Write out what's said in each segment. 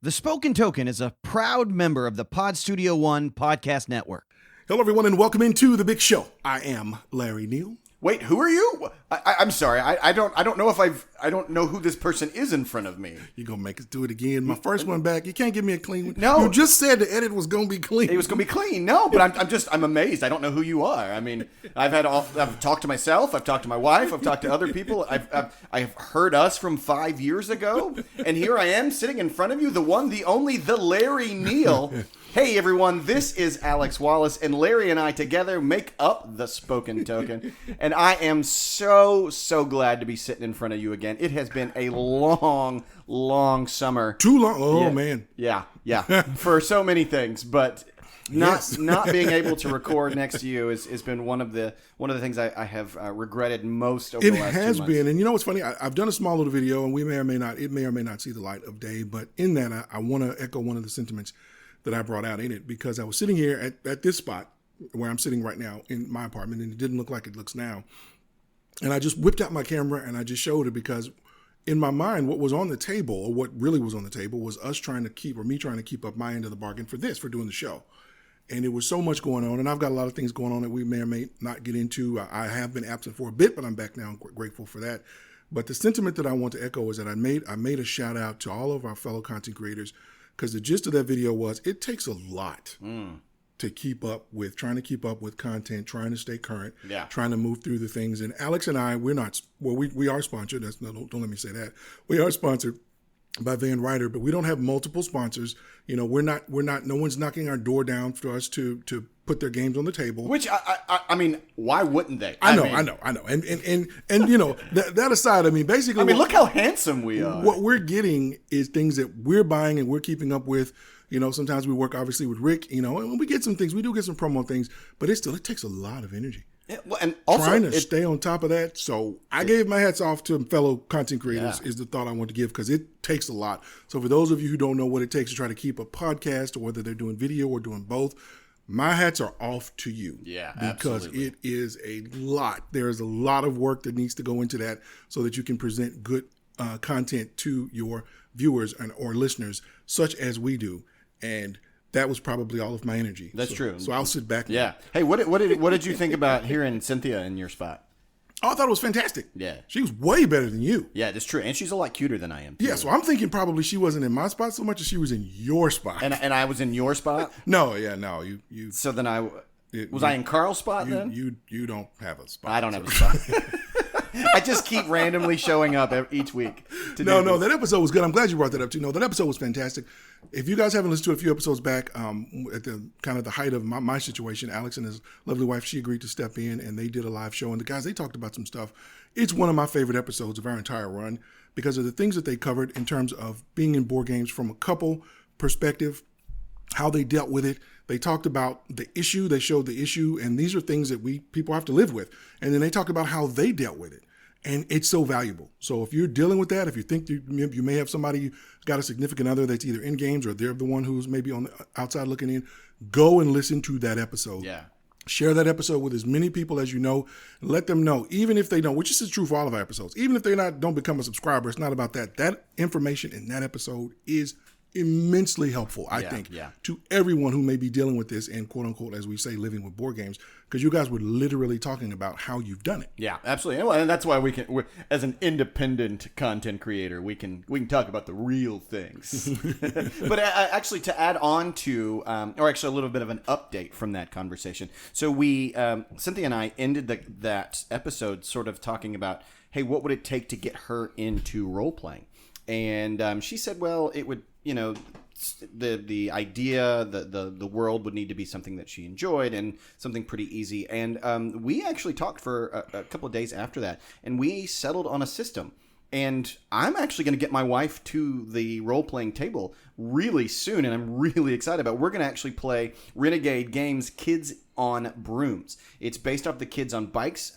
The Spoken Token is a proud member of the Pod Studio One podcast network. Hello, everyone, and welcome into the big show. I am Larry Neal. Wait, who are you? I'm sorry. I don't know if I don't know who this person is in front of me. You're going to make us do it again. My first one back. You can't give me a clean one. No. You just said the edit was going to be clean. It was going to be clean. No, but I'm amazed. I don't know who you are. I mean, I've talked to myself. I've talked to my wife. I've talked to other people. I've heard us from 5 years ago. And here I am sitting in front of you, the one, the only, the Larry Neal. Hey, everyone, this is Alex Wallace, and Larry and I together make up the Spoken Token. And I am so glad to be sitting in front of you again. It has been a long summer. Too long? Oh, yeah, man. Yeah. For so many things, but not being able to record next to you has been one of the things I have regretted most over the last 2 months. It has been, and you know what's funny? I've done a small little video, and it may or may not see the light of day, but in that, I want to echo one of the sentiments that I brought out in it, because I was sitting here at this spot where I'm sitting right now in my apartment, and it didn't look like it looks now. And I just whipped out my camera and I just showed it, because in my mind, what was on the table, or what really was on the table, was me trying to keep up my end of the bargain for doing the show. And it was so much going on, and I've got a lot of things going on that we may or may not get into. I have been absent for a bit, but I'm back now. I'm grateful for that. But the sentiment that I want to echo is that I made a shout out to all of our fellow content creators, because the gist of that video was it takes a lot to trying to keep up with content, trying to stay current, trying to move through the things. And Alex and I, we are sponsored. Don't let me say that. We are sponsored by VanRyder, but we don't have multiple sponsors. You know, no one's knocking our door down for us to put their games on the table. Which I mean, why wouldn't they? I know. And you know, that aside, I mean, basically, look how handsome we are. What we're getting is things that we're buying and we're keeping up with. You know, sometimes we work obviously with Rick, you know, and we get some things. We do get some promo things, but it takes a lot of energy. Yeah, well, and also trying to stay on top of that. So I gave my hats off to fellow content creators is the thought I want to give, because it takes a lot. So for those of you who don't know what it takes to try to keep a podcast, or whether they're doing video or doing both, my hats are off to you. Yeah, because absolutely. It is a lot. There is a lot of work that needs to go into that so that you can present good content to your viewers or listeners, such as we do. And that was probably all of my energy. That's true. So I'll sit back. Yeah. Hey, what did you think about hearing Cynthia in your spot? Oh, I thought it was fantastic. Yeah. She was way better than you. Yeah, that's true. And she's a lot cuter than I am, too. Yeah, so I'm thinking probably she wasn't in my spot so much as she was in your spot. And I was in your spot? No. You. So then I in Carl's spot then? You don't have a spot. I don't have a spot. I just keep randomly showing up each week. No, that episode was good. I'm glad you brought that up too. No, that episode was fantastic. If you guys haven't listened to a few episodes back, at the kind of the height of my situation, Alex and his lovely wife, she agreed to step in, and they did a live show. And the guys, they talked about some stuff. It's one of my favorite episodes of our entire run, because of the things that they covered in terms of being in board games from a couple perspective, how they dealt with it. They talked about the issue. They showed the issue, and these are things that people have to live with. And then they talked about how they dealt with it. And it's so valuable. So if you're dealing with that, if you think you may have somebody who's got a significant other that's either in games or they're the one who's maybe on the outside looking in, go and listen to that episode. Yeah. Share that episode with as many people as you know. Let them know, even if they don't, which is true for all of our episodes, even if they don't become a subscriber, it's not about that. That information in that episode is immensely helpful, I think, to everyone who may be dealing with this and, quote unquote, as we say, living with board games, because you guys were literally talking about how you've done it. Yeah, absolutely. And that's why as an independent content creator, we can talk about the real things. But actually, to add on to, or actually a little bit of an update from that conversation. So we, Cynthia and I ended that episode sort of talking about, hey, what would it take to get her into role playing? And she said, well, it would, you know, the idea, the world would need to be something that she enjoyed and something pretty easy. And we actually talked for a couple of days after that, and we settled on a system. And I'm actually going to get my wife to the role-playing table really soon, and I'm really excited about it. We're going to actually play Renegade Games Kids on Brooms. It's based off the Kids on Bikes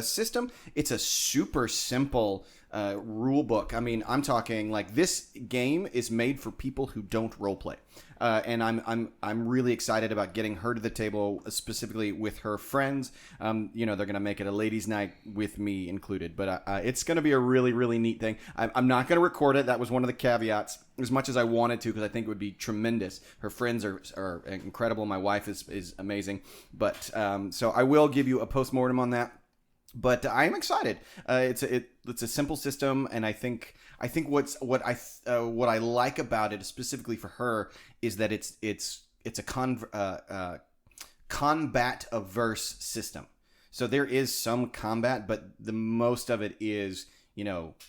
system. It's a super simple rule book. I mean, I'm talking like this game is made for people who don't role play. And I'm really excited about getting her to the table, specifically with her friends. They're going to make it a ladies' night with me included, but it's going to be a really, really neat thing. I'm not going to record it. That was one of the caveats, as much as I wanted to, because I think it would be tremendous. Her friends are incredible. My wife is amazing, but so I will give you a postmortem on that. But I am excited. It's a simple system, and I think what I like about it, specifically for her, is that it's a combat averse system. So there is some combat, but the most of it is,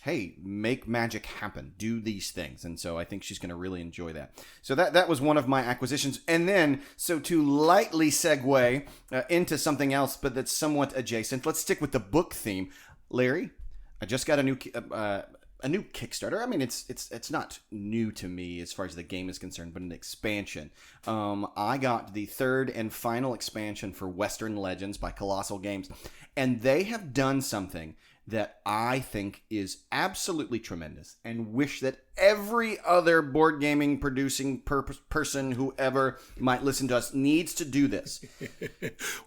hey, make magic happen, do these things. And so I think she's going to really enjoy that. So that was one of my acquisitions. And then, so to lightly segue into something else, but that's somewhat adjacent, let's stick with the book theme. Larry, I just got a new Kickstarter. I mean, it's not new to me as far as the game is concerned, but an expansion. I got the third and final expansion for Western Legends by Colossal Games, and they have done something that I think is absolutely tremendous, and wish that every other board gaming producing person, whoever might listen to us, needs to do this.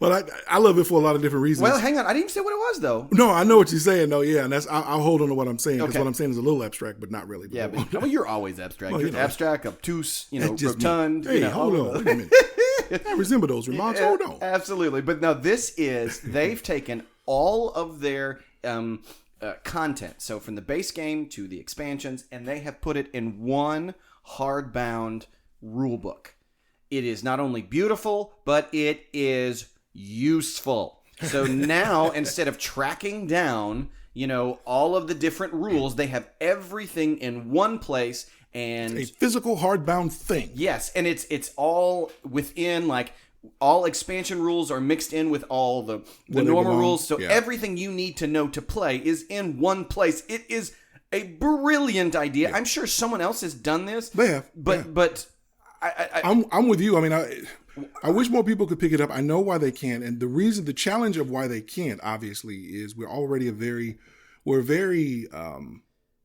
Well, I love it for a lot of different reasons. Well, hang on. I didn't even say what it was, though. No, I know what you're saying, though. Yeah, and I'll hold on to what I'm saying, because Okay. what I'm saying is a little abstract, but not really. Yeah, but well, you're always abstract. Well, You're abstract, obtuse, rotund. Hey, hold on. Wait a minute. I resemble those remarks. Hold on. Absolutely. But no, they've taken all of their content, so from the base game to the expansions, and they have put it in one hardbound rule book. It is not only beautiful, but it is useful. So now, instead of tracking down, all of the different rules, they have everything in one place. And a physical hardbound thing. Yes, and it's all within, like, all expansion rules are mixed in with all the normal rules. So everything you need to know to play is in one place. It is a brilliant idea. I'm sure someone else has done this. They have. But I'm with you. I mean, I wish more people could pick it up. I know why they can't. And the challenge of why they can't, obviously, is we're already a very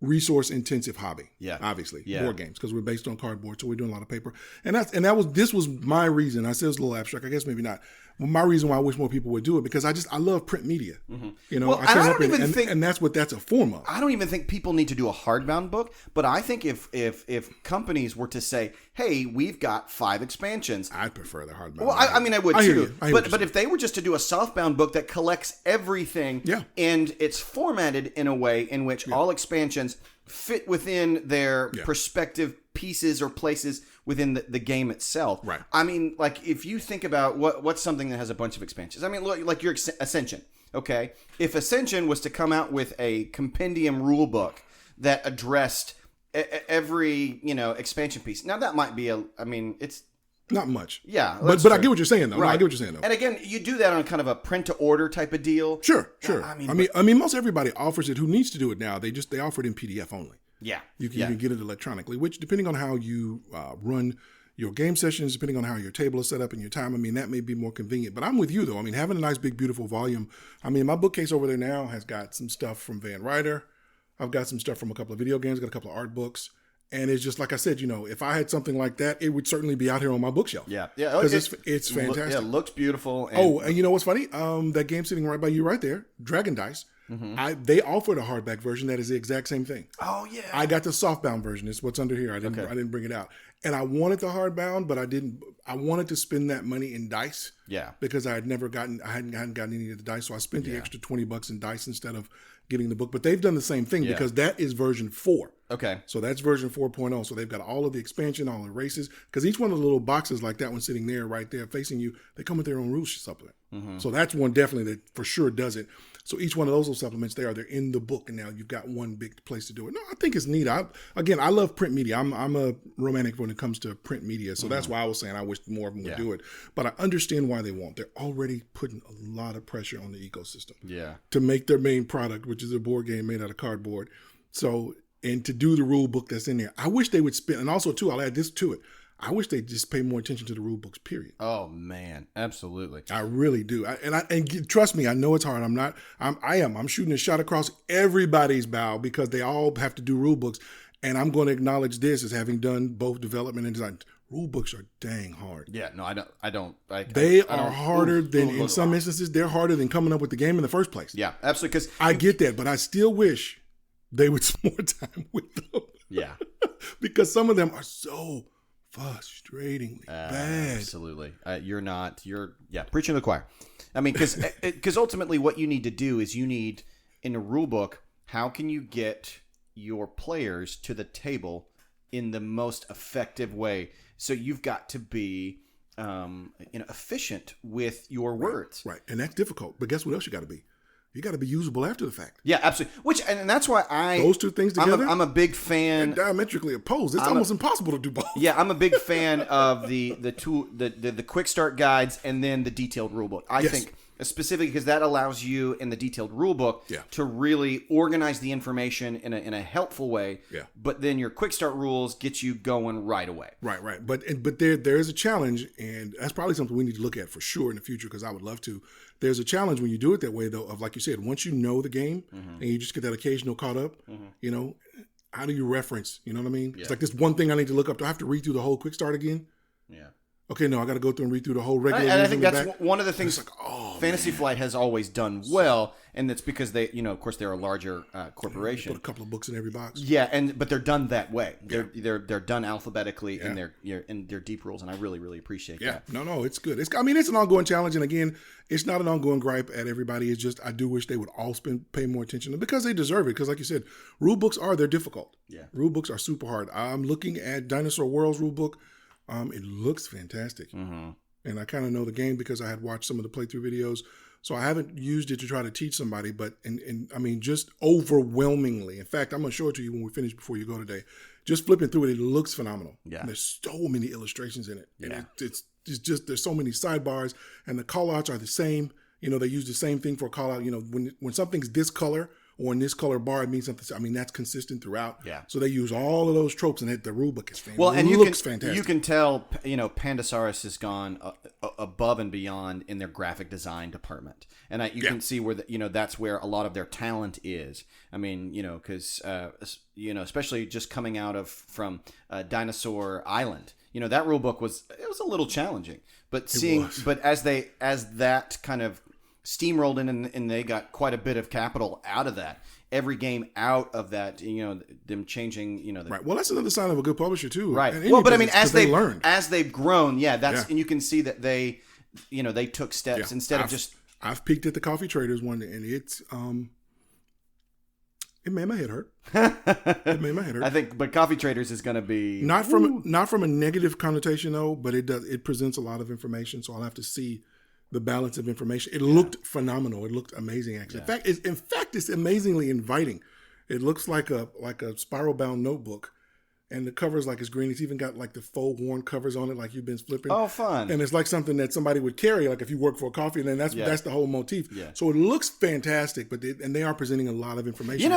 resource intensive hobby. Yeah. Obviously. Yeah. Board games, because we're based on cardboard, so we're doing a lot of paper. And this was my reason. I said it's a little abstract, I guess maybe not. My reason why I wish more people would do it, because I love print media. Mm-hmm. Well, I don't even think, and that's a form of. I don't even think people need to do a hardbound book, but I think if companies were to say, hey, we've got 5 expansions. I prefer the hardbound. Well, I mean, I would too. But if they were just to do a softbound book that collects everything, and it's formatted in a way in which all expansions fit within their perspective pieces or places within the game itself. Right. I mean, like, if you think about what's something that has a bunch of expansions. I mean, look, like your Ascension. Okay, if Ascension was to come out with a compendium rule book that addressed every expansion piece, now that might be it's not much. Yeah. But I get what you're saying, though. Right. No, I get what you're saying, though. And again, you do that on kind of a print to order type of deal. Sure. I mean, most everybody offers it who needs to do it now. They offer it in PDF only. Yeah. You can get it electronically, which, depending on how you run your game sessions, depending on how your table is set up and your time, I mean, that may be more convenient. But I'm with you, though. I mean, having a nice, big, beautiful volume. I mean, my bookcase over there now has got some stuff from VanRyder. I've got some stuff from a couple of video games, got a couple of art books. And it's just like I said, if I had something like that, it would certainly be out here on my bookshelf. Yeah. Because it's fantastic. It looks beautiful. And you know what's funny? That game sitting right by you right there, Dragon Dice, they offered a hardback version that is the exact same thing. Oh, yeah. I got the softbound version. It's what's under here. I didn't bring it out. And I wanted the hardbound, but I didn't. I wanted to spend that money in dice. Yeah. Because I hadn't gotten any of the dice, so I spent the extra $20 in dice instead of getting the book. But they've done the same thing because that is version 4. Okay. So that's version 4.0. So they've got all of the expansion, all the races. Because each one of the little boxes like that one sitting there, right there, facing you, they come with their own rules supplement. Mm-hmm. So that's one definitely that for sure does it. So each one of those little supplements they're in the book, and now you've got one big place to do it. No, I think it's neat. I love print media. I'm a romantic when it comes to print media. So that's why I was saying I wish more of them would do it. But I understand why they won't. They're already putting a lot of pressure on the ecosystem. Yeah. To make their main product, which is a board game made out of cardboard. So, and to do the rule book that's in there. I wish they would spend, and also too, I'll add this to it. I wish they'd just pay more attention to the rule books, period. Oh man, absolutely. I really do. Trust me, I know it's hard. I'm shooting a shot across everybody's bow because they all have to do rule books. And I'm going to acknowledge this as having done both development and design. Rule books are dang hard. Yeah, no, I don't. They are harder than, in some instances, they're harder than coming up with the game in the first place. Yeah, absolutely. Because I get that, but I still wish they would spend more time with them. Yeah. Because some of them are so frustratingly bad. Absolutely. You're preaching to the choir. I mean, because ultimately what you need to do is in a rule book, how can you get your players to the table in the most effective way? So you've got to be efficient with your words. Right. And that's difficult. But guess what else you got to be? You got to be usable after the fact. Yeah, absolutely. And that's why those two things together. I'm a big fan. They're diametrically opposed. It's almost impossible to do both. Yeah, I'm a big fan of the quick start guides and then the detailed rulebook. I think specifically because that allows you in the detailed rulebook to really organize the information in a helpful way. Yeah. But then your quick start rules get you going right away. Right. But there is a challenge, and that's probably something we need to look at for sure in the future because I would love to. There's a challenge when you do it that way, though, of like you said, once you know the game and you just get that occasional caught up, how do you reference? You know what I mean? Yeah. It's like this one thing I need to look up. Do I have to read through the whole quick start again? Yeah. Okay, no, I got to go through and read through the whole regular. And I think that's one of the things Fantasy Flight has always done well, and that's because they, of course, they're a larger corporation. Put a couple of books in every box. Yeah, but they're done that way. They're done alphabetically in their deep rules, and I really really appreciate that. Yeah, no, it's good. It's an ongoing challenge, and again, it's not an ongoing gripe at everybody. It's just I do wish they would all pay more attention because they deserve it. Because like you said, rule books they're difficult. Yeah, rule books are super hard. I'm looking at Dinosaur World's rule book. It looks fantastic. Mm-hmm. And I kind of know the game because I had watched some of the playthrough videos. So I haven't used it to try to teach somebody, but and I mean, just overwhelmingly. In fact, I'm going to show it to you when we finish before you go today. Just flipping through it, it looks phenomenal. Yeah. And there's so many illustrations in it. Yeah. And it's just, there's so many sidebars and the call outs are the same. They use the same thing for a call out. When something's this color, or in this color bar, it means something. I mean, that's consistent throughout. Yeah. So they use all of those tropes, and the rule book is fantastic. Well, and fantastic. You can tell, Pandasaurus has gone above and beyond in their graphic design department, and you can see where that's where a lot of their talent is. I mean, because especially just coming out from Dinosaur Island, that rule book was a little challenging, but as that kind of steamrolled in and they got quite a bit of capital out of that. Every game out of that, them changing, right. Well, that's another sign of a good publisher too, right? Well, but I mean, as they've grown, and you can see that they took steps instead of just. I've peeked at the Coffee Traders one, and it's it made my head hurt. I think, but Coffee Traders is going to be not from a negative connotation though, but it presents a lot of information, so I'll have to see the balance of information. It looked phenomenal. It looked amazing, actually. Yeah. In fact, it's amazingly inviting. It looks like a spiral bound notebook, and the cover's like it's green. It's even got like the faux worn covers on it, like you've been flipping. Oh, fun! And it's like something that somebody would carry, like if you work for a coffee. And then that's the whole motif. Yeah. So it looks fantastic, but they are presenting a lot of information.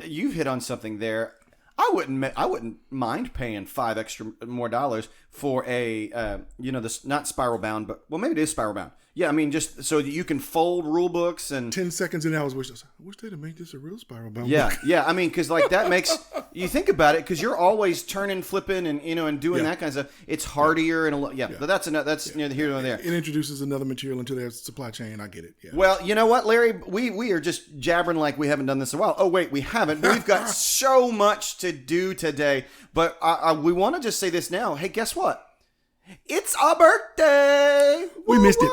You've hit on something there. I wouldn't mind paying $5 extra more for a this not spiral bound, but maybe it is spiral bound. Yeah, I mean just so that you can fold rule books and 10 seconds in I wish they'd have made this a real spiral bound. Yeah, book. Yeah. I mean, because like that makes you think about it because you're always turning, flipping, and and doing that kind of stuff. It's hardier and but that's near here or there. It introduces another material into their supply chain. I get it. Yeah. Well, you know what, Larry, we are just jabbering like we haven't done this in a while. Oh wait, we haven't. We've got so much to do today, but we want to just say this now. Hey, guess what? It's our birthday. We missed it.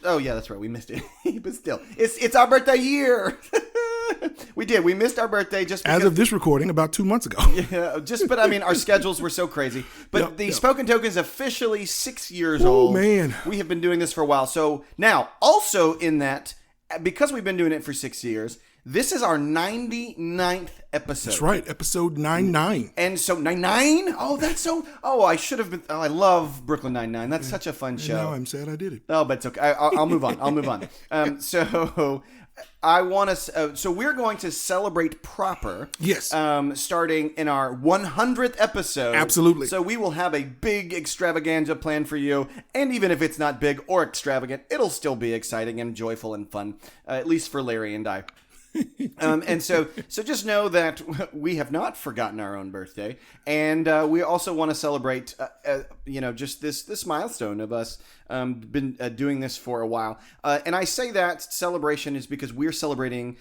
Oh yeah, that's right. We missed it. But still, it's our birthday year. We did. We missed our birthday just because, as of this recording about 2 months ago. Yeah, but I mean, our schedules were so crazy. But the Spoken Token is officially 6 years old. Oh man, we have been doing this for a while. So now, also in that, because we've been doing it for 6 years. This is our 99th episode. That's right, episode 99. And so 99? Oh, that's so. Oh, I should have been. Oh, I love Brooklyn Nine-Nine. That's such a fun show. Now I'm sad I did it. Oh, but it's okay. I'll move on. So I want to. So we're going to celebrate proper. Yes. Starting in our 100th episode. Absolutely. So we will have a big extravaganza plan for you, and even if it's not big or extravagant, it'll still be exciting and joyful and fun, at least for Larry and I. And so just know that we have not forgotten our own birthday, and we also want to celebrate, just this milestone of us been doing this for a while. And I say that celebration is because we're celebrating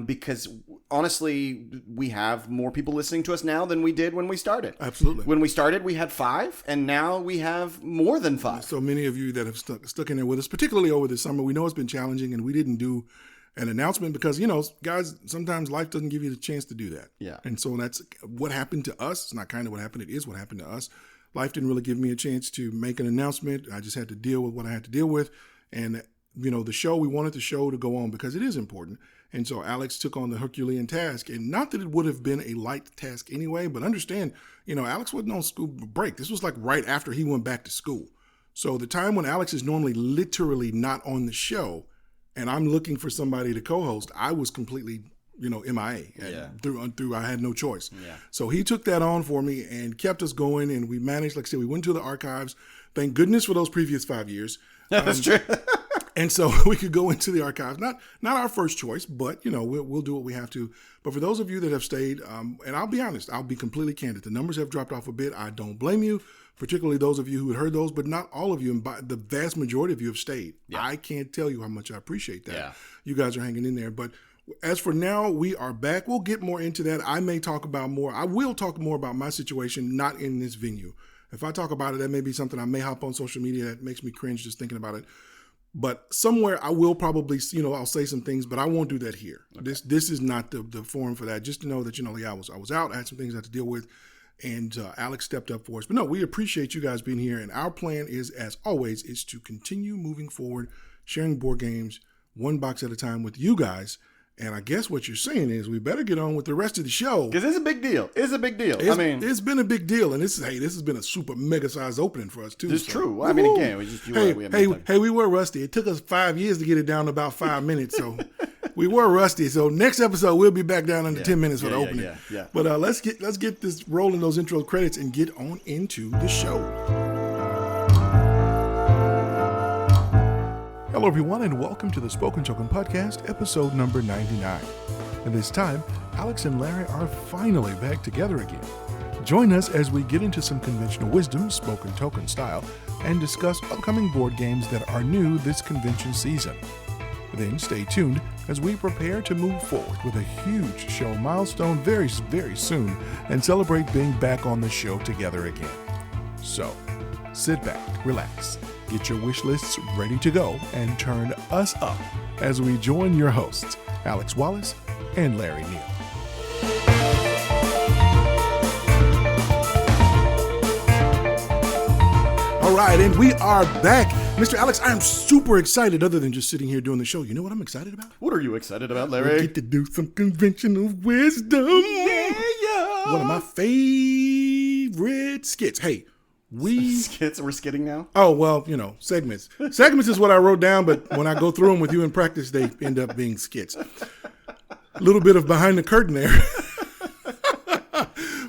because honestly, we have more people listening to us now than we did when we started. Absolutely. When we started, we had 5, and now we have more than 5. So many of you that have stuck in there with us, particularly over the summer. We know it's been challenging, and we didn't do an announcement because, guys, sometimes life doesn't give you the chance to do that. Yeah. And so that's what happened to us. It's not kind of what happened. It is what happened to us. Life didn't really give me a chance to make an announcement. I just had to deal with what I had to deal with. And, we wanted the show to go on because it is important. And so Alex took on the Herculean task. And not that it would have been a light task anyway, but understand, Alex wasn't on school break. This was like right after he went back to school. So the time when Alex is normally literally not on the show, and I'm looking for somebody to co-host, I was completely, MIA. Yeah. Through I had no choice. Yeah. So he took that on for me and kept us going, and we managed, like I said, we went to the archives. Thank goodness for those previous 5 years. That's true. And so we could go into the archives. Not our first choice, but, we'll do what we have to. But for those of you that have stayed, and I'll be honest, I'll be completely candid. The numbers have dropped off a bit. I don't blame you. Particularly those of you who had heard those, but not all of you, and the vast majority of you have stayed. Yeah. I can't tell you how much I appreciate that. Yeah. You guys are hanging in there. But as for now, we are back. We'll get more into that. I will talk more about my situation, not in this venue. If I talk about it, that may be something I may hop on social media that makes me cringe just thinking about it. But somewhere I will probably, I'll say some things, but I won't do that here. Okay. This is not the forum for that. Just to know that, I was out. I had some things I had to deal with. And Alex stepped up for us. But no, we appreciate you guys being here. And our plan is, as always, is to continue moving forward, sharing board games one box at a time with you guys. And I guess what you're saying is we better get on with the rest of the show. Because it's a big deal. It's a big deal. It's been a big deal. And this has been a super mega sized opening for us, too. It's true. Woo-hoo. I mean, again, we were rusty. It took us 5 years to get it down to about 5 minutes. So we were rusty. So next episode, we'll be back down under 10 minutes for the opening. Yeah. But let's get this rolling, those intro credits, and get on into the show. Hello, everyone, and welcome to the Spoken Token Podcast, episode number 99. And this time, Alex and Larry are finally back together again. Join us as we get into some conventional wisdom, spoken token style, and discuss upcoming board games that are new this convention season. Then stay tuned as we prepare to move forward with a huge show milestone very, very soon and celebrate being back on the show together again. So, sit back, relax, get your wish lists ready to go, and turn us up as we join your hosts, Alex Wallace and Larry Neal. All right, and we are back. Mr. Alex, I'm super excited other than just sitting here doing the show. You know what I'm excited about? What are you excited about, Larry? We get to do some conventional wisdom. Yeah. One of my favorite skits. Hey, Skits? We're skitting now? Oh, well, segments. Segments is what I wrote down, but when I go through them with you in practice, they end up being skits. A little bit of behind the curtain there.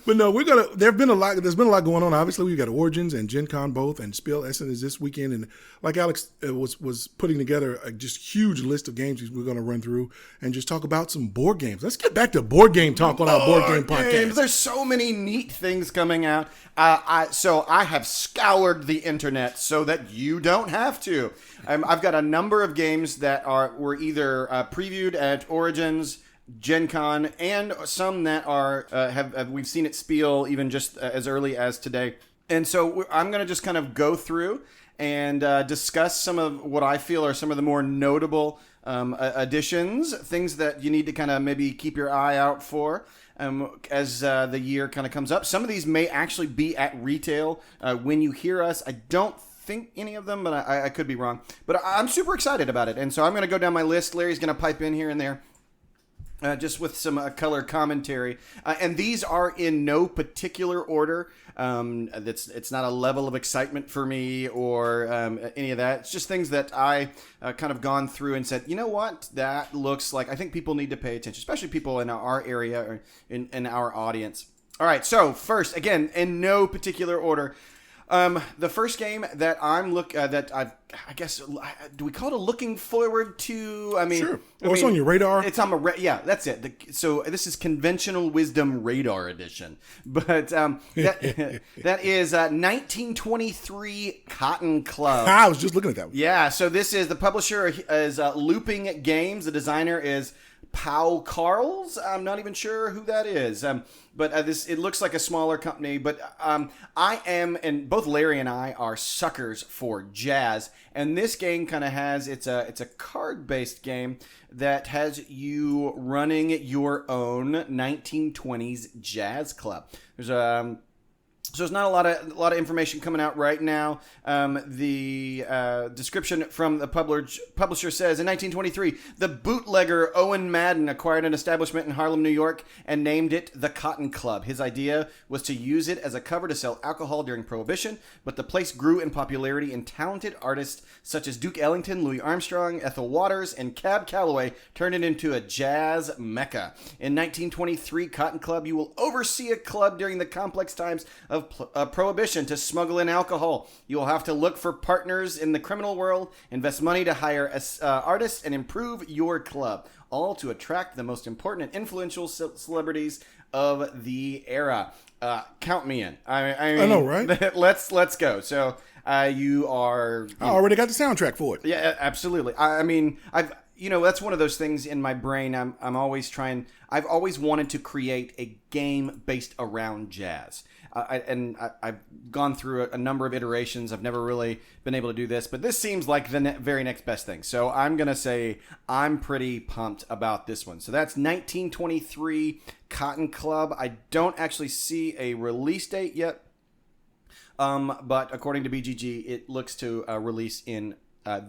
But no, there's been a lot going on. Obviously, we've got Origins and Gen Con both, and Spiel Essen is this weekend. And like Alex was putting together a just huge list of games we're going to run through and just talk about some board games. Let's get back to board game talk on our board game podcast. There's so many neat things coming out. So I have scoured the internet so that you don't have to. I've got a number of games that were either previewed at Origins, Gen Con, and some that are have we've seen at Spiel even just as early as today. And so I'm going to just kind of go through and discuss some of what I feel are some of the more notable additions, things that you need to kind of maybe keep your eye out for as the year kind of comes up. Some of these may actually be at retail when you hear us. I don't think any of them, but I could be wrong. But I'm super excited about it. And so I'm going to go down my list. Larry's going to pipe in here and there. just with some color commentary. And these are in no particular order. It's not a level of excitement for me or any of that. It's just things that I kind of gone through and said, you know what, that looks like, I think people need to pay attention, especially people in our area or in our audience. All right, so first, again, in no particular order, the first game that I guess, do we call it a looking forward to? I mean, sure. It's on your radar. It's on my yeah, that's it. So this is Conventional Wisdom Radar Edition, but that is 1923 Cotton Club. I was just looking at that one. Yeah, so this is the publisher is Looping Games. The designer is Pau Carls. I'm not even sure who that is. But it looks like a smaller company. But I am, and both Larry and I are suckers for jazz. And this game kind of has, it's a card-based game that has you running your own 1920s jazz club. So there's not a lot of information coming out right now. The description from the publisher says, in 1923, the bootlegger Owen Madden acquired an establishment in Harlem, New York, and named it the Cotton Club. His idea was to use it as a cover to sell alcohol during Prohibition, but the place grew in popularity, and talented artists such as Duke Ellington, Louis Armstrong, Ethel Waters, and Cab Calloway turned it into a jazz mecca. In 1923, Cotton Club, you will oversee a club during the complex times of Prohibition to smuggle in alcohol. You will have to look for partners in the criminal world, invest money to hire artists, and improve your club, all to attract the most important and influential celebrities of the era. Count me in. I know, right? Let's go. So you are. I already got the soundtrack for it. Yeah, absolutely. I mean, that's one of those things in my brain. I'm always trying. I've always wanted to create a game based around jazz. I've gone through a number of iterations. I've never really been able to do this, but this seems like the very next best thing. So I'm going to say I'm pretty pumped about this one. So that's 1923 Cotton Club. I don't actually see a release date yet, but according to BGG, it looks to release in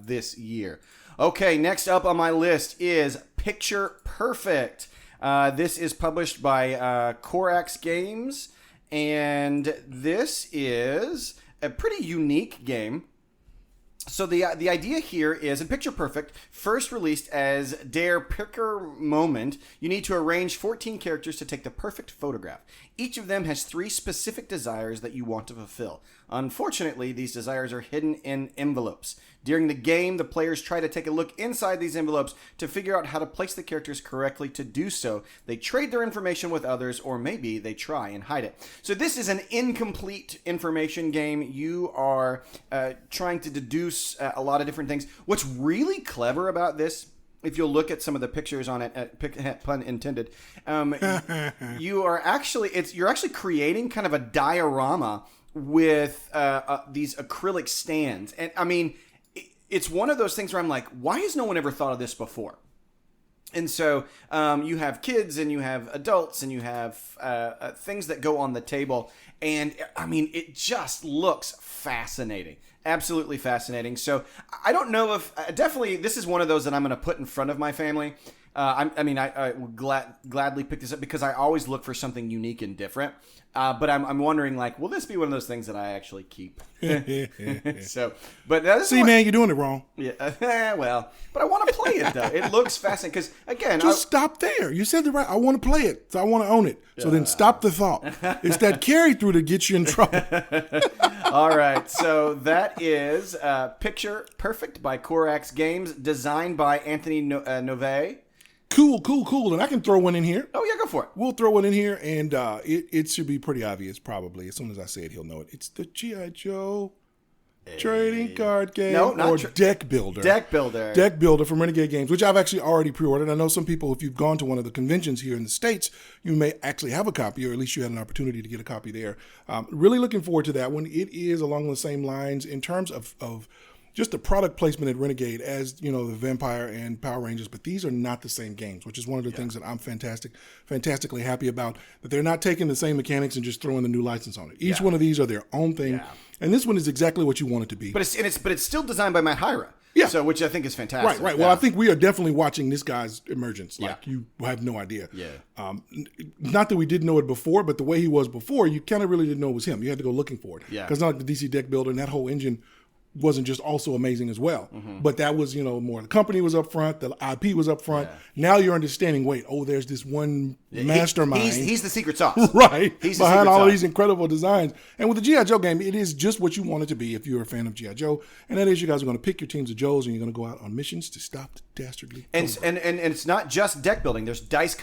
this year. Okay, next up on my list is Picture Perfect. This is published by Cora Games. And this is a pretty unique game. So the idea here is, in Picture Perfect, first released as Der Picker Moment, you need to arrange 14 characters to take the perfect photograph. Each of them has 3 specific desires that you want to fulfill. Unfortunately, these desires are hidden in envelopes. During the game, the players try to take a look inside these envelopes to figure out how to place the characters correctly. To do so, they trade their information with others, or maybe they try and hide it. So this is an incomplete information game. You are trying to deduce a lot of different things. What's really clever about this, if you'll look at some of the pictures on it, pun intended, you're actually creating kind of a diorama with these acrylic stands. And I mean, it's one of those things where I'm like, why has no one ever thought of this before? And so you have kids and you have adults and you have things that go on the table. And I mean, it just looks fascinating. Absolutely fascinating. So I don't know if definitely this is one of those that I'm going to put in front of my family. I would gladly pick this up because I always look for something unique and different. But I'm wondering, like, will this be one of those things that I actually keep? So, but man, you're doing it wrong. Yeah, well, but I want to play it though. It looks fascinating because again, just stop there. You said the right. I want to play it, so I want to own it. So then stop the thought. It's that carry through that gets you in trouble. All right, so that is Picture Perfect by Cora Games, designed by Anthony Nove. Cool. And I can throw one in here. Oh, yeah, go for it. We'll throw one in here, and it should be pretty obvious, probably. As soon as I say it, he'll know it. It's the G.I. Joe trading card game deck builder. Deck builder from Renegade Games, which I've actually already pre-ordered. I know some people, if you've gone to one of the conventions here in the States, you may actually have a copy, or at least you had an opportunity to get a copy there. Really looking forward to that one. It is along the same lines in terms of just the product placement at Renegade as, you know, the Vampire and Power Rangers, but these are not the same games, which is one of the things that I'm fantastically happy about, that they're not taking the same mechanics and just throwing the new license on it. Each one of these are their own thing, and this one is exactly what you want it to be. But it's still designed by Matt Hyra. Yeah. So, which I think is fantastic. Right. Well, I think we are definitely watching this guy's emergence. Like, Yeah. you have no idea. Yeah. Not that we didn't know it before, but the way he was before, you kind of really didn't know it was him. You had to go looking for it. Yeah. Because not like the DC deck builder and that whole engine wasn't just also amazing as well. But that was, more the company was up front, the IP was up front. Yeah. Now you're understanding, there's this one mastermind. He's the secret sauce. Right. He's the behind secret all of sauce. these incredible designs. And with the G.I. Joe game, it is just what you want it to be if you're a fan of G.I. Joe. And that is, you guys are going to pick your teams of Joes and you're going to go out on missions to stop the dastardly And Cobra. it's not just deck building. There's dice.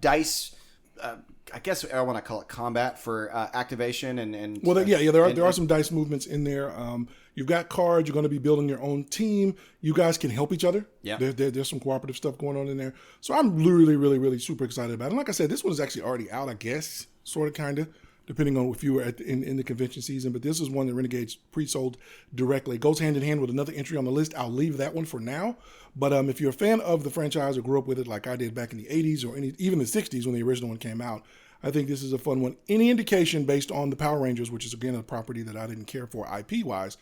Dice. I guess I want to call it combat for activation and. Well, there are some dice movements in there. You've got cards. You're going to be building your own team. You guys can help each other. Yeah. There's some cooperative stuff going on in there. So I'm really, really, really super excited about it. And like I said, this one is actually already out, I guess, sort of, kind of, depending on if you were in the convention season. But this is one that Renegades pre-sold directly. It goes hand in hand with another entry on the list. I'll leave that one for now. But if you're a fan of the franchise or grew up with it like I did back in the 80s or even the 60s when the original one came out, I think this is a fun one. Any indication based on the Power Rangers, which is, again, a property that I didn't care for IP-wise,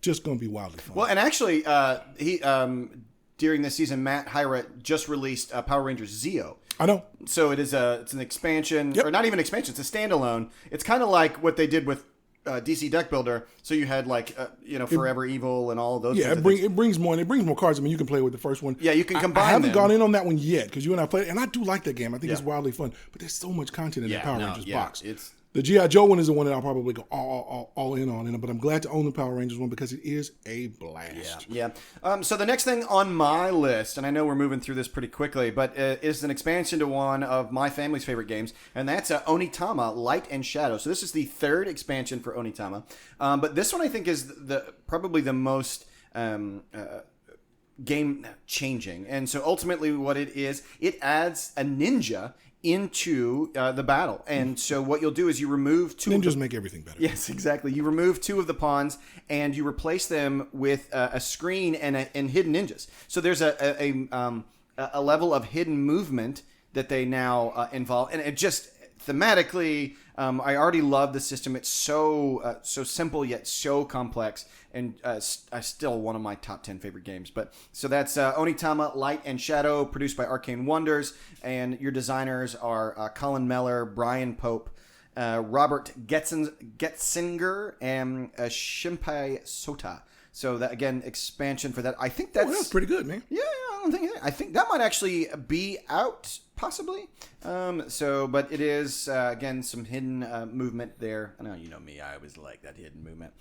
just going to be wildly fun. Well, and actually, during this season, Matt Hyra just released Power Rangers Zeo. I know. So it's an expansion, Yep. or not even expansion. It's a standalone. It's kind of like what they did with DC Deck Builder. So you had Forever Evil and all of those. Yeah, it brings more cards. I mean, you can play with the first one. Yeah, you can combine I haven't them. gone in on that one yet because you and I played, and I do like that game. I think it's wildly fun. But there's so much content in the Power Rangers box. The G.I. Joe one is the one that I'll probably go all in on. But I'm glad to own the Power Rangers one because it is a blast. Yeah. So the next thing on my list, and I know we're moving through this pretty quickly, but is an expansion to one of my family's favorite games, and that's Onitama: Light and Shadow. So this is the third expansion for Onitama, but this one I think is probably the most game changing. And so ultimately, what it is, it adds a ninja into the battle. And so what you'll do is you remove two. Ninjas make everything better. Yes, exactly. You remove two of the pawns and you replace them with a screen and hidden ninjas. So there's a level of hidden movement that they now involve, and it just thematically, I already love the system. It's so simple yet so complex, and still one of my top 10 favorite games. But so that's Onitama: Light and Shadow, produced by Arcane Wonders, and your designers are Colin Meller, Brian Pope, Robert Getzinger, and Shimpai Sota. So that, again, expansion for that. I think that's pretty good, man. Yeah, I think that might actually be out, possibly. But it is, again, some hidden movement there. I know, you know me, I always like that hidden movement.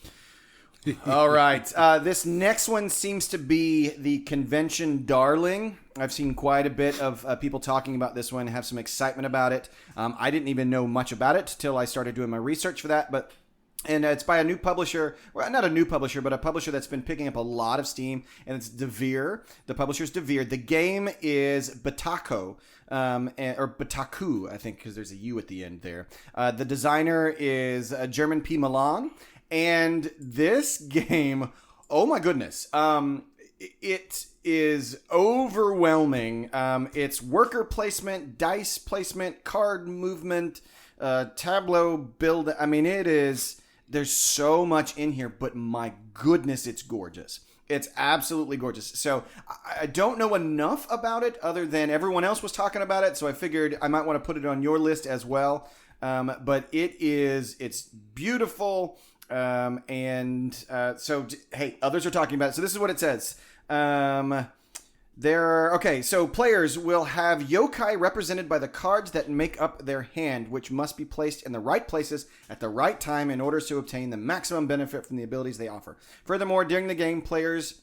All right. This next one seems to be the convention darling. I've seen quite a bit of people talking about this one, have some excitement about it. I didn't even know much about it till I started doing my research for that, and it's by a new publisher, well, not a new publisher, but a publisher that's been picking up a lot of steam, and it's Devere. The publisher's Devere. The game is Bitoku, or Bitoku, I think, because there's a U at the end there. The designer is German P. Milan, and this game, oh my goodness, it is overwhelming. It's worker placement, dice placement, card movement, tableau build. I mean, it is... There's so much in here, but my goodness, it's gorgeous. It's absolutely gorgeous. So I don't know enough about it other than everyone else was talking about it. So I figured I might want to put it on your list as well. But it's beautiful. So, hey, others are talking about it. So this is what it says. So players will have yokai represented by the cards that make up their hand, which must be placed in the right places at the right time in order to obtain the maximum benefit from the abilities they offer. Furthermore, during the game, players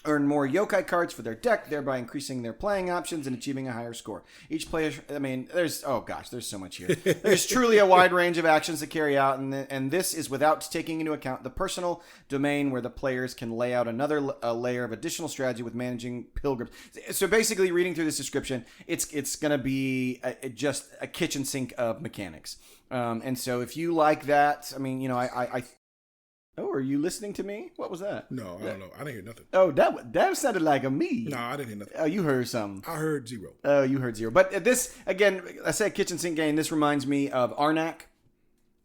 earn more yokai cards for their deck, thereby increasing their playing options and achieving a higher score. Each player, there's so much here. There's truly a wide range of actions to carry out, and this is without taking into account the personal domain where the players can lay out another layer of additional strategy with managing pilgrims. So basically, reading through this description, it's going to be just a kitchen sink of mechanics. And so if you like that, Oh, are you listening to me? What was that? No, I don't know. I didn't hear nothing. Oh, that sounded like a me. No, I didn't hear nothing. Oh, you heard something. I heard zero. Oh, you heard zero. But this, again, I said kitchen sink game. This reminds me of Arnak.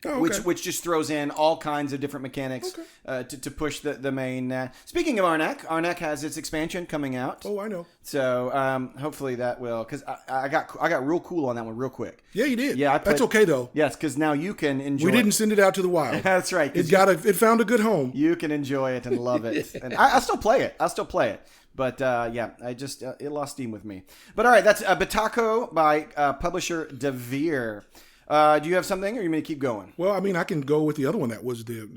Oh, okay. which just throws in all kinds of different mechanics to push the main. Speaking of Arnak has its expansion coming out. Oh, I know. So hopefully that will, because I got real cool on that one real quick. Yeah, you did. Yeah, that's okay though. Yes, because now you can enjoy. We didn't send it out to the wild. That's right. It found a good home. You can enjoy it and love it, and I still play it. But I just it lost steam with me. But all right, that's Bitoku by publisher Devere. Do you have something, or you may keep going? Well, I mean, I can go with the other one that was the